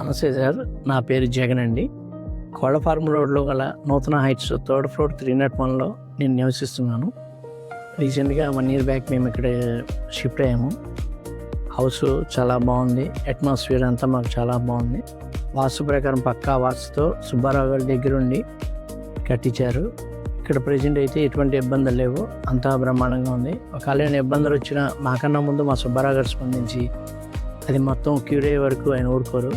నమస్తే సార్, నా పేరు జగన్ అండి. కోళ్ల ఫార్మ్ రోడ్లో గల నూతన హైట్స్ 3rd floor 301లో నేను నివసిస్తున్నాను. రీసెంట్గా 1 year బ్యాక్ మేము ఇక్కడ షిఫ్ట్ అయ్యాము. హౌస్ చాలా బాగుంది, అట్మాస్ఫియర్ అంతా మాకు చాలా బాగుంది. వాస్తు ప్రకారం పక్కా వాస్తుతో సుబ్బారావు గారి దగ్గరుండి కట్టించారు. ఇక్కడ ప్రజెంట్ అయితే ఎటువంటి ఇబ్బందులు లేవు, అంతా బ్రహ్మాండంగా ఉంది. ఒకవేళ ఏమైనా ఇబ్బందులు వచ్చినా మాకన్నా ముందు మా సుబ్బారావు గారు స్పందించి అది మొత్తం క్యూర్ అయ్యే వరకు ఆయన ఊరుకోరు.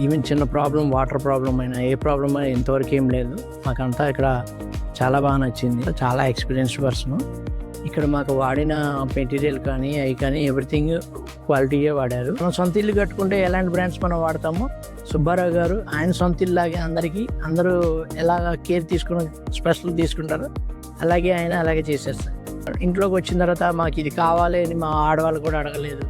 ఈవెన్ చిన్న ప్రాబ్లం, వాటర్ ప్రాబ్లం అయినా ఏ ప్రాబ్లం అయినా ఇంతవరకు ఏం లేదు. మాకంతా ఇక్కడ చాలా బాగా నచ్చింది. చాలా ఎక్స్పీరియన్స్డ్ పర్సన్. ఇక్కడ మాకు వాడిన మెటీరియల్ కానీ అవి కానీ ఎవ్రీథింగ్ క్వాలిటీయే వాడారు. మనం సొంత ఇల్లు కట్టుకుంటే ఎలాంటి బ్రాండ్స్ మనం వాడతామో సుబ్బారావు గారు ఆయన సొంత ఇల్లులాగే అందరూ ఎలా కేర్ తీసుకుని స్పెషల్ తీసుకుంటారో అలాగే ఆయన అలాగే చేసేస్తారు. ఇంట్లోకి వచ్చిన తర్వాత మాకు ఇది కావాలి అని మా ఆడవాళ్ళు కూడా అడగలేదు.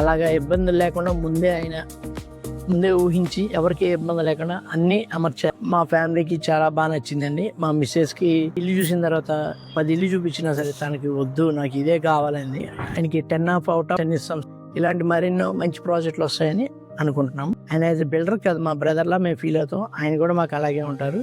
అలాగా ఇబ్బందులు లేకుండా ముందే ఊహించి ఎవరికి ఇబ్బంది లేకుండా అన్నీ అమర్చారు. మా ఫ్యామిలీకి చాలా బాగా నచ్చిందండి. మా మిస్సెస్కి ఇల్లు చూసిన తర్వాత 10 ఇల్లు చూపించినా సరే తనకి వద్దు, నాకు ఇదే కావాలండి. ఆయనకి 10/10 ఇస్తాం. ఇలాంటి మరెన్నో మంచి ప్రాజెక్టులు వస్తాయని అనుకుంటున్నాం. ఆయన యాజ్ ఎ బిల్డర్ కాదు, మా బ్రదర్లా మేము ఫీల్ అవుతాం. ఆయన కూడా మాకు అలాగే ఉంటారు.